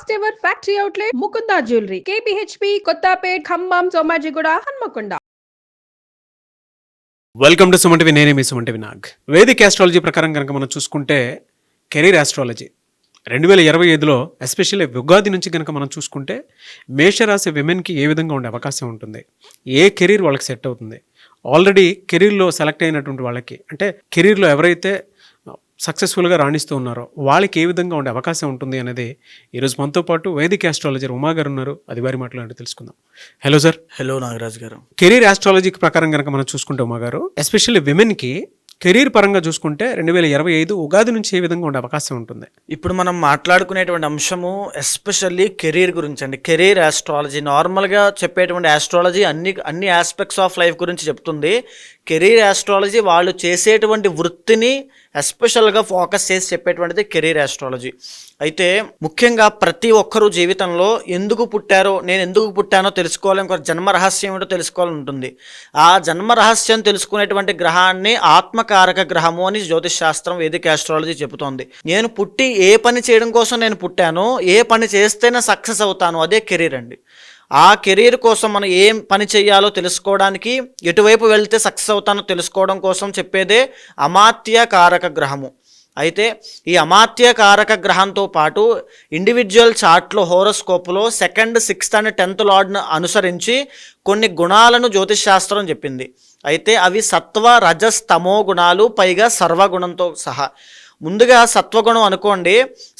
First ever factory outlet Mukunda jewellery KPHB Kothapet Khammam Somajiguda Hanamkonda. Welcome to Suman TV, నేనే మీ Suman TV Nag. Vedic astrology ప్రకారం కనుక మనం చూసుకుంటే కెరీర్ ఆస్ట్రాలజీ 2025లో ఎస్పెషల్లీ ఉగాది నుంచి కనుక మనం చూసుకుంటే మేషరాశి విమెన్కి ఏ విధంగా ఉండే అవకాశం ఉంటుంది, ఏ కెరీర్ వాళ్ళకి సెట్ అవుతుంది, ఆల్రెడీ కెరీర్లో సెలెక్ట్ అయినటువంటి వాళ్ళకి అంటే కెరీర్లో ఎవరైతే సక్సెస్ఫుల్గా రాణిస్తూ ఉన్నారో వాళ్ళకి ఏ విధంగా ఉండే అవకాశం ఉంటుంది అనేది ఈరోజు మనతో పాటు వేదిక్ ఆస్ట్రాలజర్ ఉమా గారు ఉన్నారు. అది వారి మాట్లాడి తెలుసుకుందాం. Hello sir. హలో నాగరాజ్ గారు. కెరీర్ ఆస్ట్రాలజీ ప్రకారం కనుక మనం చూసుకుంటే ఉమా గారు, ఎస్పెషల్లీ విమెన్కి కెరీర్ పరంగా చూసుకుంటే 2025 ఉగాది నుంచి ఏ విధంగా ఉండే అవకాశం ఉంటుంది? ఇప్పుడు మనం మాట్లాడుకునేటువంటి అంశము ఎస్పెషల్లీ కెరీర్ గురించి అండి. కెరీర్ ఆస్ట్రాలజీ నార్మల్గా చెప్పేటువంటి ఆస్ట్రాలజీ అన్ని ఆస్పెక్ట్స్ ఆఫ్ లైఫ్ గురించి చెప్తుంది. కెరీర్ ఆస్ట్రాలజీ వాళ్ళు చేసేటువంటి వృత్తిని ఎస్పెషల్గా ఫోకస్ చేసి చెప్పేటువంటిది కెరీర్ ఆస్ట్రాలజీ. అయితే ముఖ్యంగా ప్రతి ఒక్కరూ జీవితంలో ఎందుకు పుట్టారో, నేను ఎందుకు పుట్టానో తెలుసుకోవాలి, ఇంకొక జన్మ రహస్యం ఏమిటో తెలుసుకోవాలని ఉంటుంది. ఆ జన్మ రహస్యం తెలుసుకునేటువంటి గ్రహాన్ని ఆత్మకారక గ్రహము అని జ్యోతిష్ శాస్త్రం వేదిక ఆస్ట్రాలజీ చెబుతోంది. నేను పుట్టి ఏ పని చేయడం కోసం నేను పుట్టానో, ఏ పని చేస్తేనే సక్సెస్ అవుతాను, అదే కెరీర్ అండి. ఆ కెరీర్ కోసం మనం ఏం పని చేయాలో తెలుసుకోవడానికి, ఎటువైపు వెళ్తే సక్సెస్ అవుతానో తెలుసుకోవడం కోసం చెప్పేదే అమాత్య కారక గ్రహము. అయితే ఈ అమాత్య కారక గ్రహంతో పాటు ఇండివిజువల్ చార్ట్లో హోరోస్కోప్లో 2nd, 6th and 10th లార్డ్ను అనుసరించి కొన్ని గుణాలను జ్యోతిష్ శాస్త్రం చెప్పింది. అయితే అవి సత్వ, రజస్, తమో గుణాలు, పైగా సర్వగుణంతో సహా. ముందుగా సత్వగుణం అనుకోండి.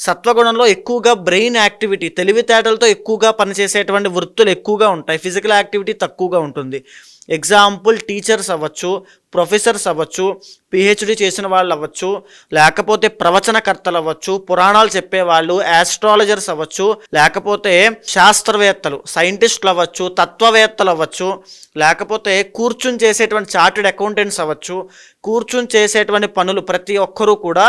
సత్వగుణంలో ఎక్కువగా బ్రెయిన్ యాక్టివిటీ, తెలివితేటలతో ఎక్కువగా పనిచేసేటువంటి వృత్తులు ఎక్కువగా ఉంటాయి. ఫిజికల్ యాక్టివిటీ తక్కువగా ఉంటుంది. ఎగ్జాంపుల్ టీచర్స్ అవ్వచ్చు, ప్రొఫెసర్స్ అవ్వచ్చు, పిహెచ్డి చేసిన వాళ్ళు అవ్వచ్చు, లేకపోతే ప్రవచనకర్తలు అవ్వచ్చు, పురాణాలు చెప్పేవాళ్ళు, ఆస్ట్రాలజర్స్ అవ్వచ్చు, లేకపోతే శాస్త్రవేత్తలు, సైంటిస్టులు అవ్వచ్చు, తత్వవేత్తలు అవ్వచ్చు, లేకపోతే కూర్చుని చేసేటువంటి చార్టెడ్ అకౌంటెంట్స్ అవ్వచ్చు. కూర్చుని చేసేటువంటి పనులు ప్రతి ఒక్కరూ కూడా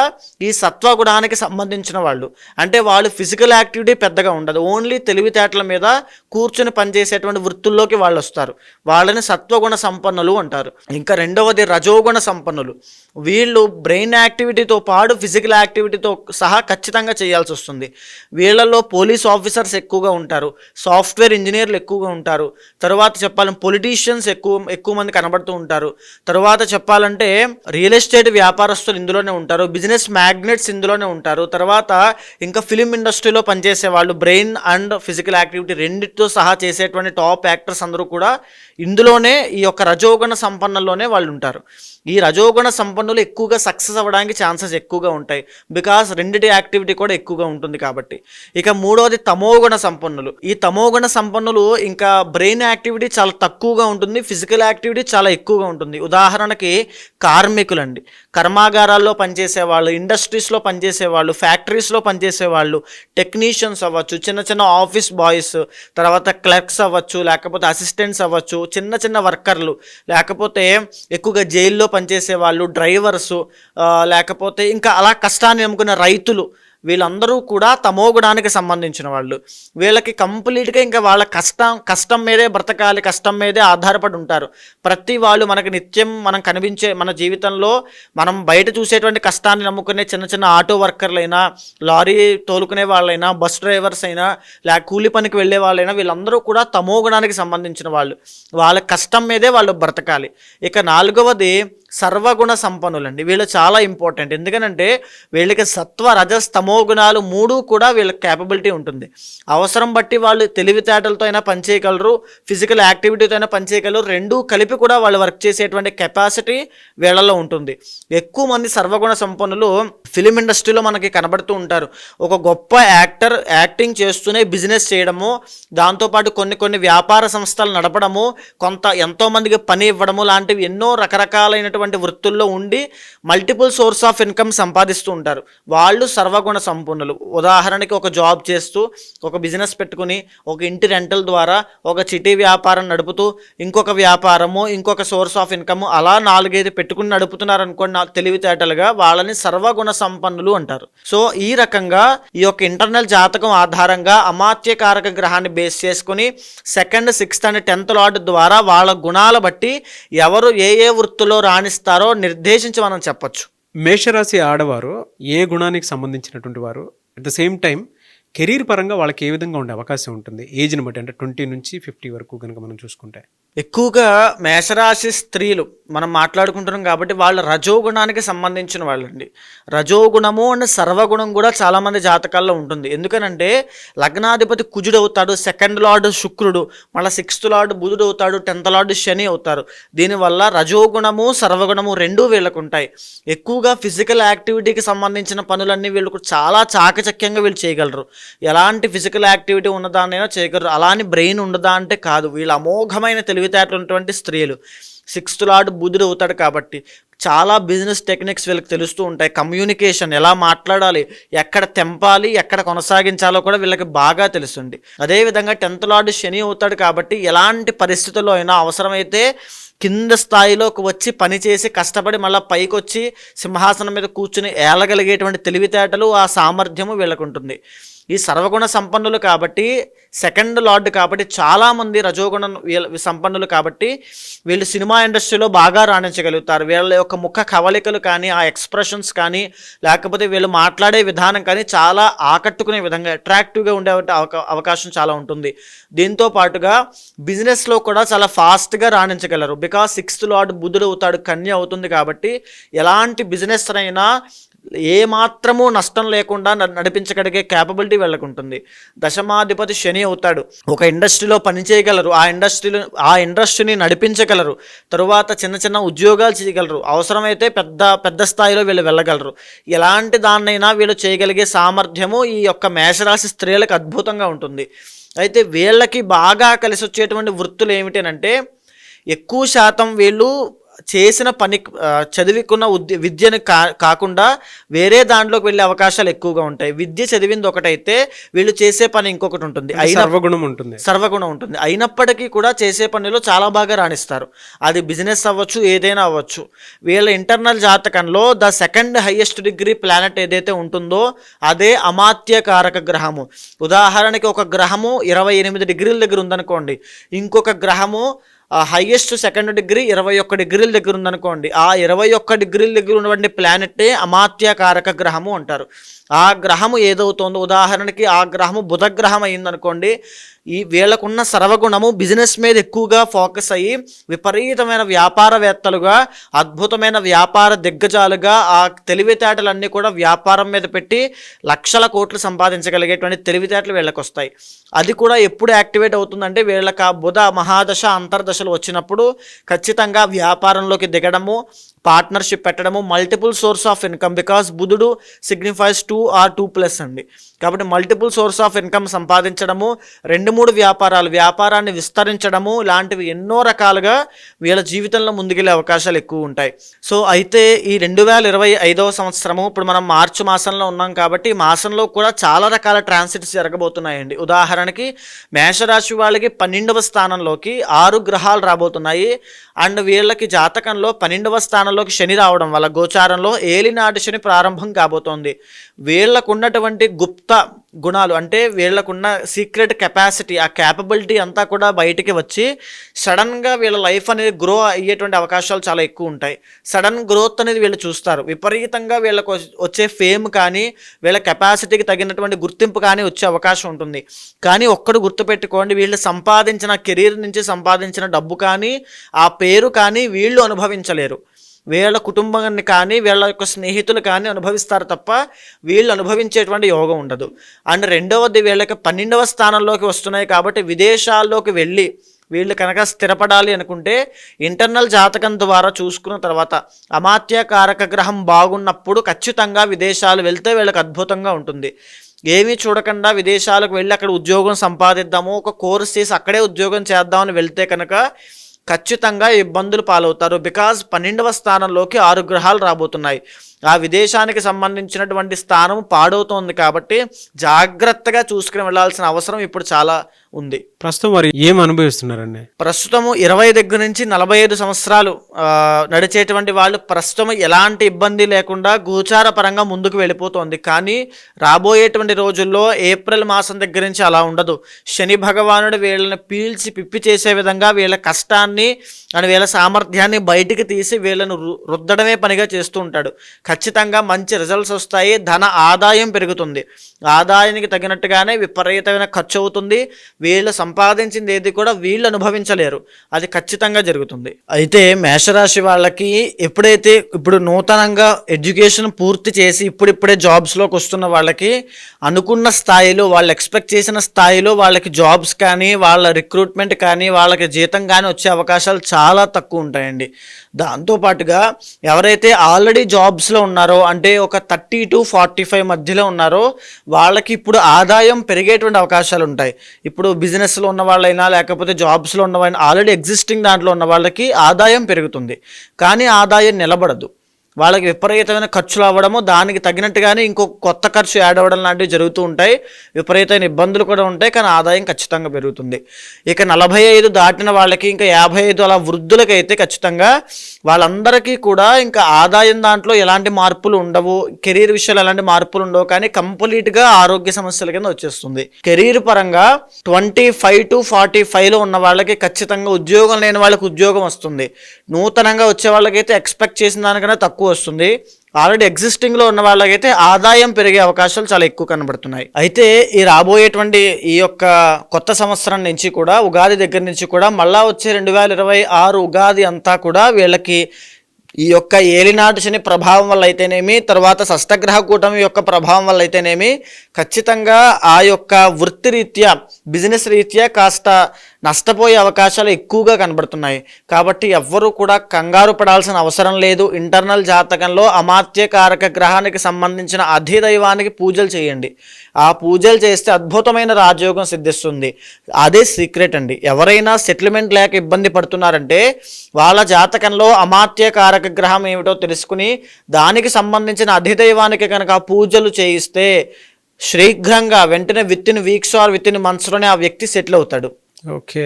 ఈ సత్వగుణానికి సంబంధించిన వాళ్ళు. అంటే వాళ్ళు ఫిజికల్ యాక్టివిటీ పెద్దగా ఉండదు, ఓన్లీ తెలివితేటల మీద కూర్చుని పనిచేసేటువంటి వృత్తుల్లోకి వాళ్ళు వస్తారు. వాళ్ళని సత్వగుణ సంపన్నులు అంటారు. ఇంకా రెండవది రజోగుణ సంపన్నులు. వీళ్ళు బ్రెయిన్ యాక్టివిటీతో పాటు ఫిజికల్ యాక్టివిటీతో సహా ఖచ్చితంగా చేయాల్సి వస్తుంది. వీళ్ళల్లో పోలీస్ ఆఫీసర్స్ ఎక్కువగా ఉంటారు, సాఫ్ట్వేర్ ఇంజనీర్లు ఎక్కువగా ఉంటారు, తర్వాత చెప్పాలంటే పొలిటీషియన్స్ ఎక్కువ మంది కనబడుతూ ఉంటారు. తర్వాత చెప్పాలంటే రియల్ ఎస్టేట్ వ్యాపారస్తులు ఇందులోనే ఉంటారు, బిజినెస్ మ్యాగ్నెట్స్ ఇందులోనే ఉంటారు. తర్వాత ఇంకా ఫిలిం ఇండస్ట్రీలో పనిచేసే వాళ్ళు, బ్రెయిన్ అండ్ ఫిజికల్ యాక్టివిటీ రెండింటితో సహా చేసేటువంటి టాప్ యాక్టర్స్ అందరూ కూడా ఇందులోనే, ఈ యొక్క రజోగుణ సంపన్నుల్లోనే వాళ్ళు ఉంటారు. ఈ రజోగుణ సంపన్నులు ఎక్కువగా సక్సెస్ అవ్వడానికి ఛాన్సెస్ ఎక్కువగా ఉంటాయి, బికాస్ రెండిటి యాక్టివిటీ కూడా ఎక్కువగా ఉంటుంది కాబట్టి. ఇక మూడవది తమోగుణ సంపన్నులు. ఈ తమోగుణ సంపన్నులు ఇంకా బ్రెయిన్ యాక్టివిటీ చాలా తక్కువగా ఉంటుంది, ఫిజికల్ యాక్టివిటీ చాలా ఎక్కువగా ఉంటుంది. ఉదాహరణకి కార్మికులండి, కర్మాగారాల్లో పనిచేసేవాళ్ళు, ఇండస్ట్రీస్లో పనిచేసేవాళ్ళు, ఫ్యాక్టరీస్లో పనిచేసేవాళ్ళు, టెక్నీషియన్స్ అవ్వచ్చు, చిన్న చిన్న ఆఫీస్ బాయ్స్, తర్వాత క్లర్క్స్ అవ్వచ్చు, లేకపోతే అసిస్టెంట్స్ అవ్వచ్చు, చిన్న చిన్న వర్కర్లు, లేకపోతే ఎక్కువగా జైల్లో పనిచేసే వాళ్ళు, డ్రైవర్సు, లేకపోతే ఇంకా అలా కష్టాన్ని నమ్ముకున్న రైతులు, వీళ్ళందరూ కూడా తమోగుణానికి సంబంధించిన వాళ్ళు. వీళ్ళకి కంప్లీట్గా ఇంకా వాళ్ళ కష్టం మీదే బ్రతకాలి, కష్టం మీదే ఆధారపడి ఉంటారు. ప్రతి వాళ్ళు మనకి నిత్యం మనం కనిపించే మన జీవితంలో మనం బయట చూసేటువంటి కష్టాన్ని నమ్ముకునే చిన్న చిన్న ఆటో వర్కర్లైనా, లారీ తోలుకునే వాళ్ళైనా, బస్ డ్రైవర్స్ అయినా, లేక కూలి పనికి వెళ్ళే వాళ్ళైనా, వీళ్ళందరూ కూడా తమోగుణానికి సంబంధించిన వాళ్ళు. వాళ్ళ కష్టం మీదే వాళ్ళు బ్రతకాలి. ఇక నాలుగవది సర్వగుణ సంపన్నులండి. వీళ్ళు చాలా ఇంపార్టెంట్. ఎందుకనంటే వీళ్ళకి సత్వ, రజస్, తమో గుణాలు మూడు కూడా వీళ్ళకి క్యాపబిలిటీ ఉంటుంది. అవసరం బట్టి వాళ్ళు తెలివితేటలతో అయినా పనిచేయగలరు, ఫిజికల్ యాక్టివిటీతో అయినా పనిచేయగలరు. రెండూ కలిపి కూడా వాళ్ళు వర్క్ చేసేటువంటి కెపాసిటీ వీళ్ళలో ఉంటుంది. ఎక్కువ మంది సర్వగుణ సంపన్నులు ఫిలిం ఇండస్ట్రీలో మనకి కనబడుతూ ఉంటారు. ఒక గొప్ప యాక్టర్ యాక్టింగ్ చేస్తూనే బిజినెస్ చేయడము, దాంతోపాటు కొన్ని వ్యాపార సంస్థలు నడపడము, ఎంతోమందికి పని ఇవ్వడము లాంటివి ఎన్నో రకరకాలైనటువంటి వృత్తుల్లో ఉండి మల్టిపుల్ సోర్స్ ఆఫ్ ఇన్కమ్ సంపాదిస్తూ ఉంటారు. వాళ్ళు సర్వగుణ సంపన్నులు. ఉదాహరణకి ఒక జాబ్ చేస్తూ, ఒక బిజినెస్ పెట్టుకుని, ఒక ఇంటి రెంటల్ ద్వారా ఒక చిటీ వ్యాపారం నడుపుతూ, ఇంకొక వ్యాపారము, ఇంకొక సోర్స్ ఆఫ్ ఇన్కమ్, అలా 4-5 పెట్టుకుని నడుపుతున్నారు అనుకోండి తెలివితేటలుగా, వాళ్ళని సర్వగుణ సంపన్నులు అంటారు. సో ఈ రకంగా ఈ యొక్క ఇంటర్నల్ జాతకం ఆధారంగా అమాత్యకారక గ్రహాన్ని బేస్ చేసుకుని 2nd, 6th and 10th lord ద్వారా వాళ్ళ గుణాల బట్టి ఎవరు ఏ వృత్తిలో రాణిస్తారో నిర్దేశించి మనం చెప్పొచ్చు. మేషరాశి ఆడవారు ఏ గుణానికి సంబంధించినటువంటి వారు, at the same time career పరంగా వాళ్ళకి ఏ విధంగా ఉండే అవకాశం ఉంటుంది ఏజ్ని బట్టి, అంటే 20 నుంచి 50 వరకు కనుక మనం చూసుకుంటే? ఎక్కువగా మేషరాశి స్త్రీలు మనం మాట్లాడుకుంటున్నాం కాబట్టి వాళ్ళ రజోగుణానికి సంబంధించిన వాళ్ళండి. రజోగుణము అండ్ సర్వగుణం కూడా చాలామంది జాతకాల్లో ఉంటుంది. ఎందుకనంటే లగ్నాధిపతి కుజుడు అవుతాడు, సెకండ్ లార్డ్ శుక్రుడు, మళ్ళీ 6th లార్డ్ బుధుడు అవుతాడు, 10th లార్డ్ శని అవుతారు. దీనివల్ల రజోగుణము సర్వగుణము రెండూ వీళ్ళకు ఉంటాయి. ఎక్కువగా ఫిజికల్ యాక్టివిటీకి సంబంధించిన పనులన్నీ వీళ్ళకు చాలా చాకచక్యంగా వీళ్ళు చేయగలరు. ఎలాంటి ఫిజికల్ యాక్టివిటీ ఉన్నదాన్నైనా చేయగలరు. అలాని బ్రెయిన్ ఉండదా అంటే కాదు. వీళ్ళు అమోఘమైన తెలివితేటలు ఉన్నటువంటి స్త్రీలు. 6th లార్డ్ బుధుడు అవుతాడు కాబట్టి చాలా బిజినెస్ టెక్నిక్స్ వీళ్ళకి తెలుస్తూ ఉంటాయి. కమ్యూనికేషన్, ఎలా మాట్లాడాలి, ఎక్కడ తెంపాలి, ఎక్కడ కొనసాగించాలో కూడా వీళ్ళకి బాగా తెలుస్తుంది. అదేవిధంగా 10th లార్డ్ శని అవుతాడు కాబట్టి ఎలాంటి పరిస్థితుల్లో అయినా అవసరమైతే కింద స్థాయిలోకి వచ్చి పనిచేసి కష్టపడి మళ్ళీ పైకి వచ్చి సింహాసనం మీద కూర్చుని ఏలగలిగేటువంటి తెలివితేటలు, ఆ సామర్థ్యము వీళ్ళకు ఉంటుంది. ఈ సర్వగుణ సంపన్నులు కాబట్టి, సెకండ్ లార్డ్ కాబట్టి చాలామంది రజోగుణ సంపన్నులు కాబట్టి వీళ్ళు సినిమా ఇండస్ట్రీలో బాగా రాణించగలుగుతారు. వీళ్ళ యొక్క ముఖ కవళికలు కానీ, ఆ ఎక్స్ప్రెషన్స్ కానీ, లేకపోతే వీళ్ళు మాట్లాడే విధానం కానీ చాలా ఆకట్టుకునే విధంగా అట్రాక్టివ్గా ఉండే అవకాశం చాలా ఉంటుంది. దీంతో పాటుగా బిజినెస్లో కూడా చాలా ఫాస్ట్గా రాణించగలరు. బికాస్ 6th లార్డ్ బుధుడు అవుతాడు, కన్య అవుతుంది కాబట్టి ఎలాంటి బిజినెస్ అయినా ఏమాత్రము నష్టం లేకుండా నడిపించగలిగే క్యాపబిలిటీ వీళ్ళకు ఉంటుంది. దశమాధిపతి శని అవుతాడు. ఒక ఇండస్ట్రీలో పనిచేయగలరు, ఆ ఇండస్ట్రీని నడిపించగలరు, తరువాత చిన్న చిన్న ఉద్యోగాలు చేయగలరు, అవసరమైతే పెద్ద స్థాయిలో వీళ్ళు వెళ్ళగలరు. ఎలాంటి దాన్నైనా వీళ్ళు చేయగలిగే సామర్థ్యము ఈ యొక్క మేషరాశి స్త్రీలకు అద్భుతంగా ఉంటుంది. అయితే వీళ్ళకి బాగా కలిసి వచ్చేటువంటి వృత్తులు ఏమిటంటే ఎక్కువ శాతం వీళ్ళు చేసిన పని, చదివికున్న విద్యను కాకుండా వేరే దాంట్లోకి వెళ్ళే అవకాశాలు ఎక్కువగా ఉంటాయి. విద్య చదివింది ఒకటైతే వీళ్ళు చేసే పని ఇంకొకటి ఉంటుంది, సర్వగుణం ఉంటుంది. అయినప్పటికీ కూడా చేసే పనిలో చాలా బాగా రాణిస్తారు. అది బిజినెస్ అవ్వచ్చు, ఏదైనా అవ్వచ్చు. వీళ్ళ ఇంటర్నల్ జాతకంలో the second highest degree planet ఏదైతే ఉంటుందో అదే అమాత్యకారక గ్రహము. ఉదాహరణకి ఒక గ్రహము 28 డిగ్రీల దగ్గర ఉందనుకోండి, ఇంకొక గ్రహము హైయెస్ట్ సెకండ్ డిగ్రీ 21 డిగ్రీల దగ్గర ఉందనుకోండి, ఆ 21 డిగ్రీల దగ్గర ఉన్నటువంటి ప్లానెట్టే అమాత్యకారక గ్రహము అంటారు. ఆ గ్రహము ఏదవుతుందో, ఉదాహరణకి ఆ గ్రహము బుధగ్రహం అయిందనుకోండి, ఈ వీళ్ళకున్న సర్వగుణము బిజినెస్ మీద ఎక్కువగా ఫోకస్ అయ్యి విపరీతమైన వ్యాపారవేత్తలుగా, అద్భుతమైన వ్యాపార దిగ్గజాలుగా ఆ తెలివితేటలన్నీ కూడా వ్యాపారం మీద పెట్టి లక్షల కోట్లు సంపాదించగలిగేటువంటి తెలివితేటలు వీళ్ళకి వస్తాయి. అది కూడా ఎప్పుడు యాక్టివేట్ అవుతుందంటే వీళ్ళకి ఆ బుధ మహాదశ అంతర్దశలు వచ్చినప్పుడు ఖచ్చితంగా వ్యాపారంలోకి దిగడము, పార్ట్నర్షిప్ పెట్టడము, multiple source of income. Because బుధుడు సిగ్నిఫైస్ 2 or 2+ అండి. కాబట్టి మల్టిపుల్ సోర్స్ ఆఫ్ ఇన్కమ్ సంపాదించడము, 2-3 వ్యాపారాన్ని విస్తరించడము, ఇలాంటివి ఎన్నో రకాలుగా వీళ్ళ జీవితంలో ముందుకెళ్ళే అవకాశాలు ఎక్కువ ఉంటాయి. సో అయితే ఈ 2025వ సంవత్సరము, ఇప్పుడు మనం మార్చి మాసంలో ఉన్నాం కాబట్టి ఈ మాసంలో కూడా చాలా రకాల ట్రాన్సిట్స్ జరగబోతున్నాయండి. ఉదాహరణకి మేషరాశి వాళ్ళకి 12వ స్థానంలోకి 6 గ్రహాలు రాబోతున్నాయి. అండ్ వీళ్ళకి జాతకంలో 12వ స్థానంలోకి శని రావడం వల్ల గోచారంలో ఏలినాటి శని ప్రారంభం కాబోతోంది. వీళ్ళకు ఉన్నటువంటి గుప్త గుణాలు, అంటే వీళ్ళకున్న సీక్రెట్ కెపాసిటీ, ఆ క్యాపబిలిటీ అంతా కూడా బయటికి వచ్చి సడన్గా వీళ్ళ లైఫ్ అనేది గ్రో అయ్యేటువంటి అవకాశాలు చాలా ఎక్కువ ఉంటాయి. సడన్ గ్రోత్ అనేది వీళ్ళు చూస్తారు. విపరీతంగా వీళ్ళకు వచ్చే ఫేమ్ కానీ, వీళ్ళ కెపాసిటీకి తగినటువంటి గుర్తింపు కానీ వచ్చే అవకాశం ఉంటుంది. కానీ ఒక్కడు గుర్తుపెట్టుకోండి, వీళ్ళు సంపాదించిన కెరీర్ నుంచి సంపాదించిన డబ్బు కానీ, ఆ పేరు కానీ వీళ్ళు అనుభవించలేరు. వీళ్ళ కుటుంబాన్ని కానీ, వీళ్ళ యొక్క స్నేహితులు కానీ అనుభవిస్తారు తప్ప వీళ్ళు అనుభవించేటువంటి యోగం ఉండదు. అండ్ రెండవది, వీళ్ళకి 12వ స్థానంలోకి వస్తున్నాయి కాబట్టి విదేశాల్లోకి వెళ్ళి వీళ్ళు కనుక స్థిరపడాలి అనుకుంటే ఇంటర్నల్ జాతకం ద్వారా చూసుకున్న తర్వాత అమాత్యకారక గ్రహం బాగున్నప్పుడు ఖచ్చితంగా విదేశాలు వెళ్తే వీళ్ళకి అద్భుతంగా ఉంటుంది. ఏమీ చూడకుండా విదేశాలకు వెళ్ళి అక్కడ ఉద్యోగం సంపాదిద్దాము, ఒక కోర్స్ చేసి అక్కడే ఉద్యోగం చేద్దామని వెళ్తే కనుక ఖచ్చితంగా ఇబ్బందులు పాలవుతారు. బికాజ్ 12వ స్థానంలోకి 6 గ్రహాలు రాబోతున్నాయి. ఆ విదేశానికి సంబంధించినటువంటి స్థానం పాడవుతోంది కాబట్టి జాగ్రత్తగా చూసుకుని వెళ్ళాల్సిన అవసరం ఇప్పుడు చాలా ఉంది. ప్రస్తుతం వారు ఏం అనుభవిస్తున్నారండి? ప్రస్తుతము 20 దగ్గర నుంచి 45 సంవత్సరాలు నడిచేటువంటి వాళ్ళు ప్రస్తుతం ఎలాంటి ఇబ్బంది లేకుండా గోచార పరంగా ముందుకు వెళ్ళిపోతుంది. కానీ రాబోయేటువంటి రోజుల్లో ఏప్రిల్ మాసం దగ్గర నుంచి అలా ఉండదు. శని భగవానుడు వీళ్ళని పీల్చి పిప్పి చేసే విధంగా వీళ్ళ కష్టాన్ని అండ్ వీళ్ళ సామర్థ్యాన్ని బయటికి తీసి వీళ్ళను రుద్దడమే పనిగా చేస్తూ ఉంటాడు. ఖచ్చితంగా మంచి రిజల్ట్స్ వస్తాయి, ధన ఆదాయం పెరుగుతుంది, ఆదాయానికి తగినట్టుగానే విపరీతమైన ఖర్చు అవుతుంది, వీళ్ళు సంపాదించింది ఏది కూడా వీళ్ళు అనుభవించలేరు, అది ఖచ్చితంగా జరుగుతుంది. అయితే మేషరాశి వాళ్ళకి ఎప్పుడైతే ఇప్పుడు నూతనంగా ఎడ్యుకేషన్ పూర్తి చేసి ఇప్పుడిప్పుడే జాబ్స్లోకి వస్తున్న వాళ్ళకి అనుకున్న స్థాయిలో వాళ్ళు ఎక్స్పెక్ట్ చేసిన స్థాయిలో వాళ్ళకి జాబ్స్ కానీ వాళ్ళ రిక్రూట్మెంట్ కానీ వాళ్ళకి జీతం కానీ వచ్చే అవకాశాలు చాలా తక్కువ ఉంటాయండి. దాంతోపాటుగా ఎవరైతే ఆల్రెడీ జాబ్స్లో ఉన్నారో అంటే ఒక 30 to 45 మధ్యలో ఉన్నారో వాళ్ళకి ఇప్పుడు ఆదాయం పెరిగేటువంటి అవకాశాలు ఉంటాయి. ఇప్పుడు బిజినెస్లో ఉన్న వాళ్ళైనా లేకపోతే జాబ్స్లో ఉన్న వాళ్ళైనా ఆల్రెడీ ఎగ్జిస్టింగ్ దాంట్లో ఉన్న వాళ్ళకి ఆదాయం పెరుగుతుంది, కానీ ఆదాయం నిలబడదు. వాళ్ళకి విపరీతమైన ఖర్చులు అవ్వడము, దానికి తగినట్టుగానే ఇంకొక కొత్త ఖర్చు యాడ్ అవ్వడం లాంటివి జరుగుతూ ఉంటాయి, విపరీతమైన ఇబ్బందులు కూడా ఉంటాయి, కానీ ఆదాయం ఖచ్చితంగా పెరుగుతుంది. ఇక 45 దాటిన వాళ్ళకి ఇంకా 55 అలా వృద్ధులకైతే ఖచ్చితంగా వాళ్ళందరికీ కూడా ఇంకా ఆదాయం దాంట్లో ఎలాంటి మార్పులు ఉండవు, కెరీర్ విషయాలు ఎలాంటి మార్పులు ఉండవు, కానీ కంప్లీట్గా ఆరోగ్య సమస్యల కింద వచ్చేస్తుంది. కెరీర్ పరంగా 25 to 45లో ఉన్న వాళ్ళకి ఖచ్చితంగా ఉద్యోగం లేని వాళ్ళకి ఉద్యోగం వస్తుంది, నూతనంగా వచ్చే వాళ్ళకైతే ఎక్స్పెక్ట్ చేసిన దానికన్నా తక్కువ వస్తుంది, ఆల్రెడీ ఎగ్జిస్టింగ్లో ఉన్న వాళ్ళకైతే ఆదాయం పెరిగే అవకాశాలు చాలా ఎక్కువ కనబడుతున్నాయి. అయితే ఈ రాబోయేటువంటి ఈ యొక్క కొత్త సంవత్సరం నుంచి కూడా ఉగాది దగ్గర నుంచి కూడా మళ్ళా వచ్చే 2026 ఉగాది అంతా కూడా వీళ్ళకి ఈ యొక్క ఏలినాటి శని ప్రభావం వల్ల అయితేనేమి, తర్వాత షష్టగ్రహ కూటమి యొక్క ప్రభావం వల్ల అయితేనేమి ఖచ్చితంగా ఆ యొక్క వృత్తి రీత్యా బిజినెస్ రీత్యా కాస్త నష్టపోయే అవకాశాలు ఎక్కువగా కనబడుతున్నాయి. కాబట్టి ఎవ్వరూ కూడా కంగారు పడాల్సిన అవసరం లేదు. ఇంటర్నల్ జాతకంలో అమాత్యకారక గ్రహానికి సంబంధించిన అధిదైవానికి పూజలు చేయండి, ఆ పూజలు చేస్తే అద్భుతమైన రాజయోగం సిద్ధిస్తుంది. అదే సీక్రెట్ అండి. ఎవరైనా సెటిల్మెంట్ లేక ఇబ్బంది పడుతున్నారంటే వాళ్ళ జాతకంలో అమాత్యకారక గ్రహం ఏమిటో తెలుసుకుని దానికి సంబంధించిన అధిదైవానికి కనుక పూజలు చేయిస్తే శీఘ్రంగా వెంటనే within weeks or within మంత్స్లోనే ఆ వ్యక్తి సెటిల్ అవుతాడు. ఓకే,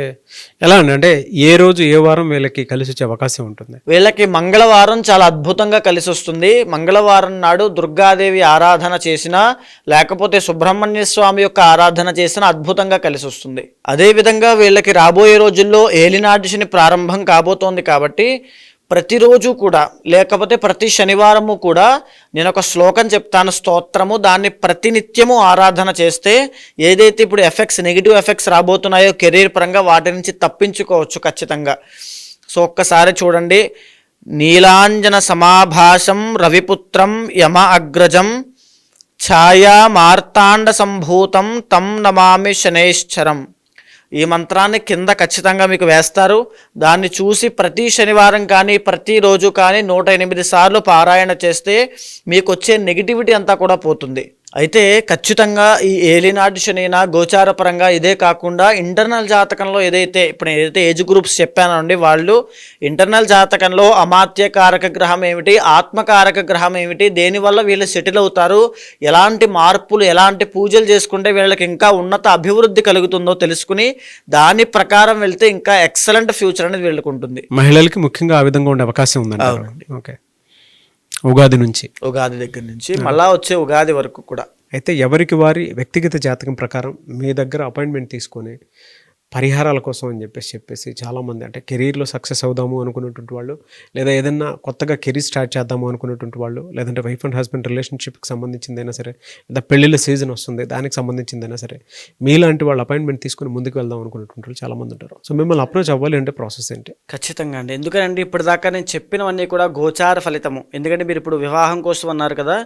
ఎలా అండి? అంటే ఏ రోజు ఏ వారం వీళ్ళకి కలిసి వచ్చే అవకాశం ఉంటుంది? వీళ్ళకి మంగళవారం చాలా అద్భుతంగా కలిసి వస్తుంది. మంగళవారం నాడు దుర్గాదేవి ఆరాధన చేసినా లేకపోతే సుబ్రహ్మణ్య స్వామి యొక్క ఆరాధన చేసినా అద్భుతంగా కలిసి వస్తుంది. అదేవిధంగా వీళ్ళకి రాబోయే రోజుల్లో ఏలినాటి శని ప్రారంభం కాబోతోంది కాబట్టి ప్రతిరోజు కూడా లేకపోతే ప్రతి శనివారము కూడా నేను ఒక శ్లోకం చెప్తాను, స్తోత్రము, దాన్ని ప్రతినిత్యము ఆరాధన చేస్తే ఏదైతే ఇప్పుడు నెగిటివ్ ఎఫెక్ట్స్ రాబోతున్నాయో కెరీర్ పరంగా వాటి నుంచి తప్పించుకోవచ్చు ఖచ్చితంగా. సో ఒక్కసారి చూడండి. నీలాంజన సమాభాసం రవిపుత్రం యమ అగ్రజం ఛాయా మార్తాండ సంభూతం తం నమామి శనైశ్చరం. ఈ మంత్రాన్ని కింద ఖచ్చితంగా మీకు వేస్తారు. దాన్ని చూసి ప్రతి శనివారం కానీ ప్రతిరోజు కానీ 108 సార్లు పారాయణ చేస్తే మీకు వచ్చే నెగిటివిటీ అంతా కూడా పోతుంది. అయితే ఖచ్చితంగా ఈ ఏలినాటి శనినా గోచార పరంగా ఇదే కాకుండా ఇంటర్నల్ జాతకంలో ఏదైతే ఏజ్ గ్రూప్స్ చెప్పానండి, వాళ్ళు ఇంటర్నల్ జాతకంలో అమాత్యకారక గ్రహం ఏమిటి, ఆత్మకారక గ్రహం ఏమిటి, దేనివల్ల వీళ్ళు సెటిల్ అవుతారు, ఎలాంటి మార్పులు ఎలాంటి పూజలు చేసుకుంటే వీళ్ళకి ఇంకా ఉన్నత అభివృద్ధి కలుగుతుందో తెలుసుకుని దాని ప్రకారం వెళ్తే ఇంకా ఎక్సలెంట్ ఫ్యూచర్ అనేది వీళ్ళకి ఉంటుంది. మహిళలకి ముఖ్యంగా ఆ విధంగా ఉండే అవకాశం ఉందండి. ఓకే, ఉగాది దగ్గర నుంచి మళ్ళా వచ్చే ఉగాది వరకు కూడా. అయితే ఎవరికి వారి వ్యక్తిగత జాతకం ప్రకారం మీ దగ్గర అపాయింట్మెంట్ తీసుకొని పరిహారాల కోసం అని చెప్పేసి చాలామంది అంటే కెరీర్లో సక్సెస్ అవుదాము అనుకున్నటువంటి వాళ్ళు, లేదా ఏదైనా కొత్తగా కెరీర్ స్టార్ట్ చేద్దాము అనుకున్నటువంటి వాళ్ళు, లేదంటే వైఫ్ అండ్ హస్బెండ్ రిలేషన్షిప్కి సంబంధించిందైనా సరే, లేదా పెళ్ళిళ్ళ సీజన్ వస్తుంది దానికి సంబంధించిందైనా సరే, మీలాంటి వాళ్ళు అపాయింట్మెంట్ తీసుకుని ముందుకు వెళ్దాం అనుకున్నటువంటి వాళ్ళు చాలామంది ఉంటారు. సో మిమ్మల్ని అప్రోచ్ అవ్వాలి అంటే ప్రాసెస్ ఏంటి? ఖచ్చితంగా అండి. ఎందుకంటే ఇప్పటిదాకా నేను చెప్పినవన్నీ కూడా గోచార ఫలితము. ఎందుకంటే మీరు ఇప్పుడు వివాహం కోసం అన్నారు కదా,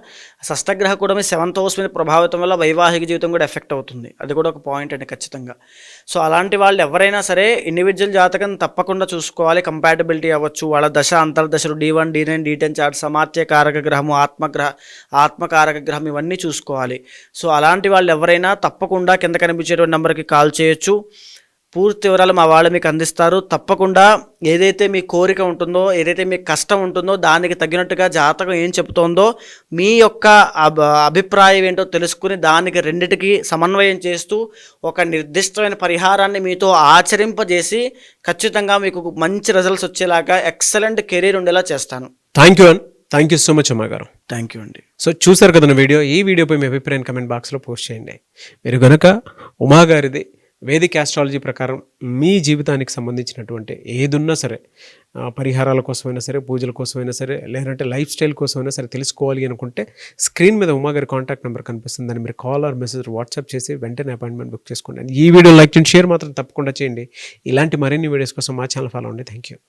షష్టగ్రహ కూడా 7th హౌస్ మీద ప్రభావితం వల్ల వైవాహిక జీవితం కూడా ఎఫెక్ట్ అవుతుంది. అది కూడా ఒక పాయింట్ అండి ఖచ్చితంగా. సో అలాంటి వాళ్ళు ఎవరైనా సరే ఇండివిజువల్ జాతకం తప్పకుండా చూసుకోవాలి. కంపాటబిలిటీ అవ్వచ్చు, వాళ్ళ దశ అంతర్దశలు D1, D9, D10 చార్ట్, సమాత్య కారక గ్రహము, ఆత్మకారక గ్రహం ఇవన్నీ చూసుకోవాలి. సో అలాంటి వాళ్ళు ఎవరైనా తప్పకుండా కింద కనిపించేటువంటి నెంబర్కి కాల్ చేయొచ్చు. పూర్తి వివరాలు మా వాళ్ళు మీకు అందిస్తారు. తప్పకుండా ఏదైతే మీ కోరిక ఉంటుందో, ఏదైతే మీ కష్టం ఉంటుందో దానికి తగినట్టుగా జాతకం ఏం చెబుతోందో మీ యొక్క అభిప్రాయం ఏంటో తెలుసుకుని దానికి రెండిటికి సమన్వయం చేస్తూ ఒక నిర్దిష్టమైన పరిహారాన్ని మీతో ఆచరింపజేసి ఖచ్చితంగా మీకు మంచి రిజల్ట్స్ వచ్చేలాగా ఎక్సలెంట్ కెరీర్ ఉండేలా చేస్తాను. థ్యాంక్ యూ సో మచ్ అమ్మ గారు. థ్యాంక్ యూ అండి. సో చూసారు కదా వీడియో. ఈ వీడియోపై మీ అభిప్రాయం కమెంట్ బాక్స్లో పోస్ట్ చేయండి. మీరు కనుక ఉమా గారిది వేదిక్ ఆస్ట్రాలజీ ప్రకారం మీ జీవితానికి సంబంధించినటువంటి ఏదున్నా సరే, పరిహారాల కోసమైనా సరే, పూజల కోసమైనా సరే, లేదంటే లైఫ్ స్టైల్ కోసమైనా సరే తెలుసుకోవాలి అనుకుంటే స్క్రీన్ మీద ఉమా గారి కాంటాక్ట్ నెంబర్ కనిపిస్తుంది. దాన్ని మీరు కాల్ ఆర్ మెసేజ్ వాట్సాప్ చేసి వెంటనే అపాయింట్మెంట్ బుక్ చేసుకోండి. ఈ వీడియో లైక్ చేయండి, షేర్ మాత్రం తప్పకుండా చేయండి. ఇలాంటి మరిన్ని వీడియోస్ కోసం మా ఛానల్ ఫాలో అవ్వండి. Thank you.